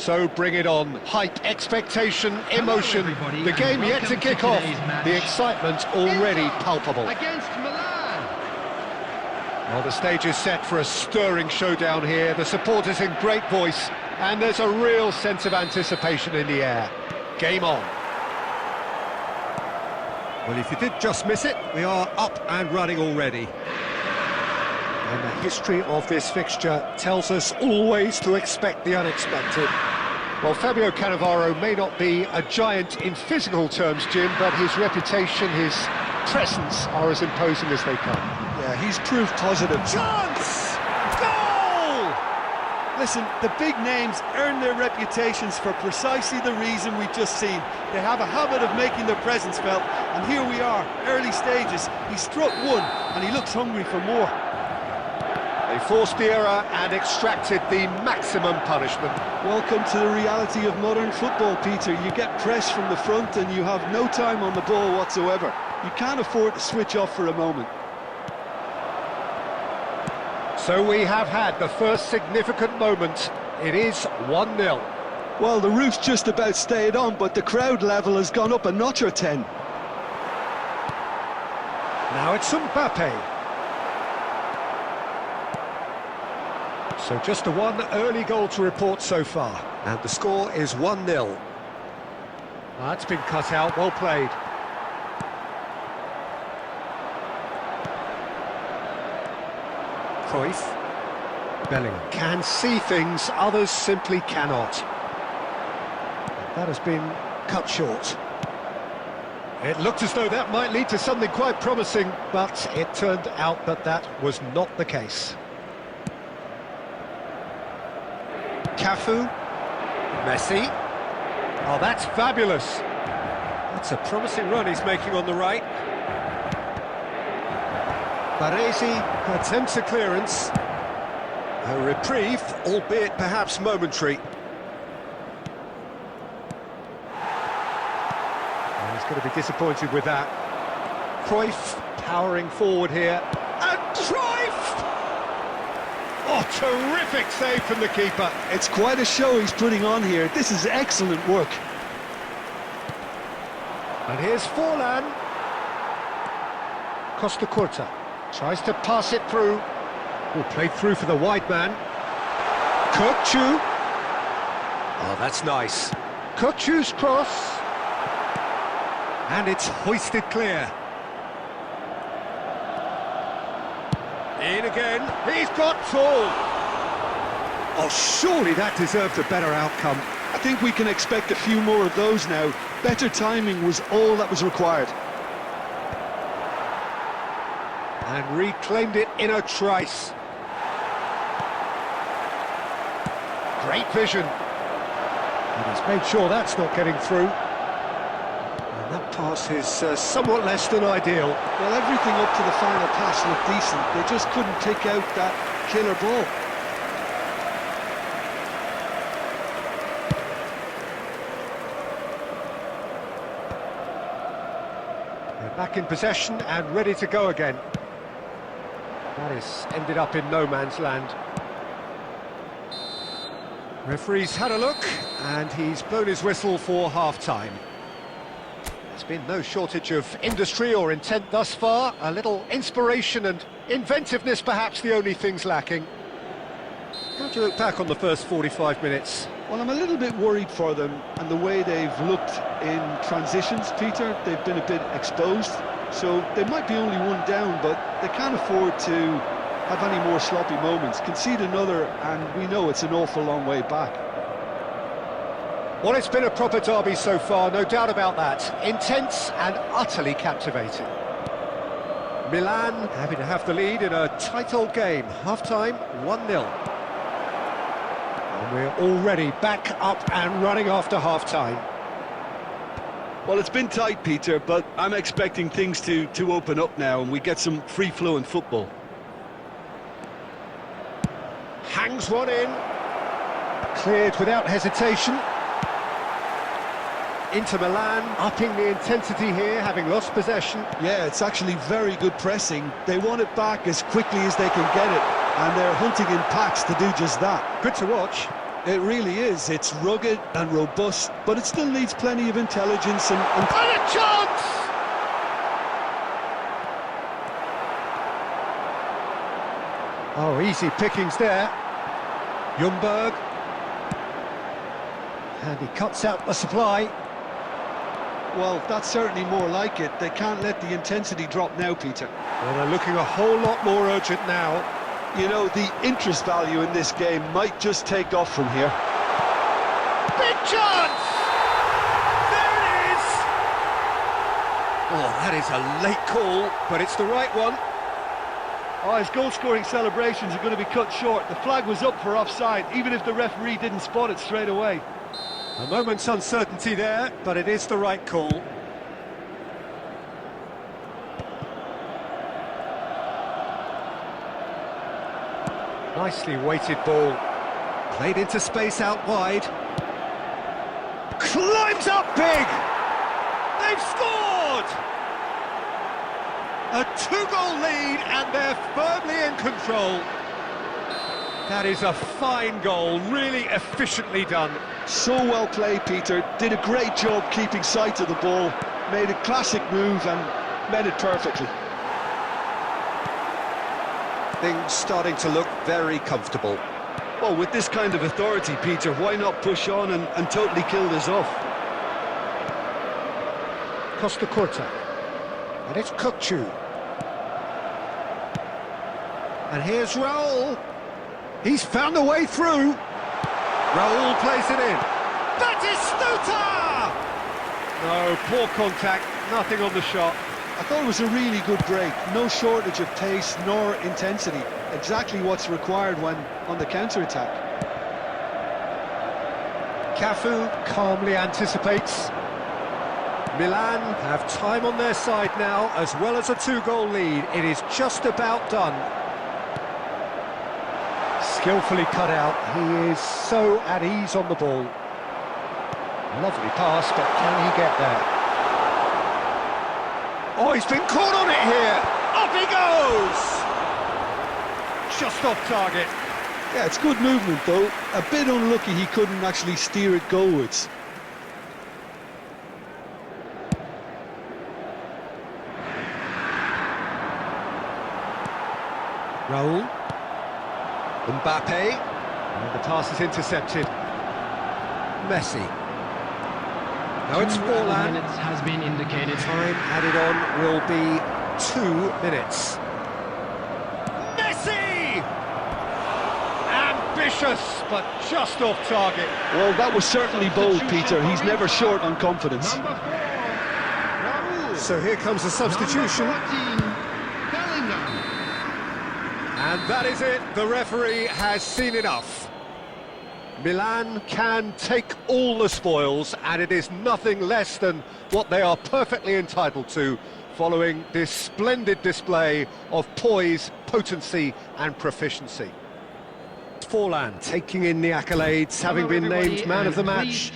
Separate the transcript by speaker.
Speaker 1: So bring it on. Hype, expectation, emotion. The game yet to kick off. The excitement already palpable.
Speaker 2: Against Milan.
Speaker 1: Well, the stage is set for a stirring showdown here. The supporters in great voice, and there's a real sense of anticipation in the air. Game on. Well, if you did just miss it, we are up and running already. And the history of this fixture tells us always to expect the unexpected. Well, Fabio Cannavaro may not be a giant in physical terms, Jim, but his reputation, his presence are as imposing as they come.
Speaker 3: Yeah, he's proof positive.
Speaker 1: Chance! Goal!
Speaker 3: Listen, the big names earn their reputations for precisely the reason we've just seen. They have a habit of making their presence felt, and here we are, early stages. He struck one, and he looks hungry for more.
Speaker 1: They forced the error and extracted the maximum punishment.
Speaker 3: Welcome to the reality of modern football, Peter. You get press from the front and you have no time on the ball whatsoever. You can't afford to switch off for a moment.
Speaker 1: So we have had the first significant moment. It is 1-0.
Speaker 3: Well, the roof's just about stayed on, but the crowd level has gone up a notch or 10.
Speaker 1: Now it's Mbappe. So just the one early goal to report so far. And the score is 1-0. That's been cut out, well played. Cruyff. Bellingham can see things, others simply cannot. That has been cut short. It looked as though that might lead to something quite promising, but it turned out that that was not the case. Cafu, Messi. Oh, that's fabulous. That's a promising run he's making on the right. Baresi attempts a clearance. A reprieve, albeit perhaps momentary. Oh, he's going to be disappointed with that. Cruyff powering forward here. And Cruyff! Oh, terrific save from the keeper.
Speaker 3: It's quite a show he's putting on here. This is excellent work.
Speaker 1: And here's Forlan. Costa Curta tries to pass it through. Oh, played through for the wide man. Kökçü. Oh, that's nice. Kökçü's cross. And it's hoisted clear. In again, he's got full. Oh, surely that deserved a better outcome.
Speaker 3: I think we can expect a few more of those now. Better timing was all that was required.
Speaker 1: And reclaimed it in a trice. Great vision. And he's made sure that's not getting through. And that pass is somewhat less than ideal.
Speaker 3: Well, everything up to the final pass looked decent. They just couldn't pick out that killer ball.
Speaker 1: They're back in possession and ready to go again. That has ended up in no man's land. Referee's had a look, and he's blown his whistle for half-time. There's been no shortage of industry or intent thus far. A little inspiration and inventiveness, perhaps the only things lacking. How do you look back on the first 45 minutes?
Speaker 3: Well, I'm a little bit worried for them and the way they've looked in transitions, Peter. They've been a bit exposed, so they might be only one down, but they can't afford to have any more sloppy moments. Concede another, and we know it's an awful long way back.
Speaker 1: Well, it's been a proper derby so far, no doubt about that. Intense and utterly captivating. Milan happy to have the lead in a tight old game. Half-time, 1-0. And we're already back up and running after half-time.
Speaker 3: Well, it's been tight, Peter, but I'm expecting things to open up now and we get some free-flowing football.
Speaker 1: Hangs one in. Cleared without hesitation. Inter Milan upping the intensity here, having lost possession.
Speaker 3: Yeah, it's actually very good pressing. They want it back as quickly as they can get it, and they're hunting in packs to do just that.
Speaker 1: Good to watch.
Speaker 3: It really is. It's rugged and robust, but it still needs plenty of intelligence and
Speaker 1: And a chance! Oh, easy pickings there. Ljungberg. And he cuts out the supply.
Speaker 3: well, that's certainly more like it. They can't let the intensity drop now, Peter.
Speaker 1: Well, they're looking a whole lot more urgent now.
Speaker 3: You know, the interest value in this game might just take off from here.
Speaker 1: Big chance! There it is! Oh, that is a late call, but it's the right one.
Speaker 3: Oh, his goal-scoring celebrations are going to be cut short. The flag was up for offside, even if the referee didn't spot it straight away.
Speaker 1: A moment's uncertainty there, but it is the right call. Nicely weighted ball. Played into space out wide. Climbs up big! They've scored! A two-goal lead and they're firmly in control. That is a fine goal, really efficiently done.
Speaker 3: So well played, Peter. Did a great job keeping sight of the ball. Made a classic move and met it perfectly.
Speaker 1: Things starting to look very comfortable.
Speaker 3: Well, with this kind of authority, Peter, why not push on and totally kill this off?
Speaker 1: Costa Curta. And it's Kukçu. And here's Raul. He's found a way through. Raul plays it in. Batistuta! No, poor contact, nothing on the shot.
Speaker 3: I thought it was a really good break. No shortage of pace nor intensity. Exactly what's required when on the counter-attack.
Speaker 1: Cafu calmly anticipates. Milan have time on their side now, as well as a two-goal lead. It is just about done. Skillfully cut out. He is so at ease on the ball. Lovely pass, but can he get there? Oh, he's been caught on it here! Up he goes! Just off target.
Speaker 3: Yeah, it's good movement, though. A bit unlucky he couldn't actually steer it goalwards.
Speaker 1: Raul. Mbappe. And the pass is intercepted. Messi. Now it's Forlan.
Speaker 2: Minutes has been indicated.
Speaker 1: Time added on will be 2 minutes. Messi! Ambitious, but just off target.
Speaker 3: Well, that was certainly bold, Peter. He's never short on confidence.
Speaker 2: Number 4, Raul.
Speaker 1: So here comes the substitution.
Speaker 2: Number 14, Bellingham.
Speaker 1: And that is it. The referee has seen enough. Milan can take all the spoils, and it is nothing less than what they are perfectly entitled to, following this splendid display of poise, potency and proficiency. Forlan taking in the accolades, having been named man of the match.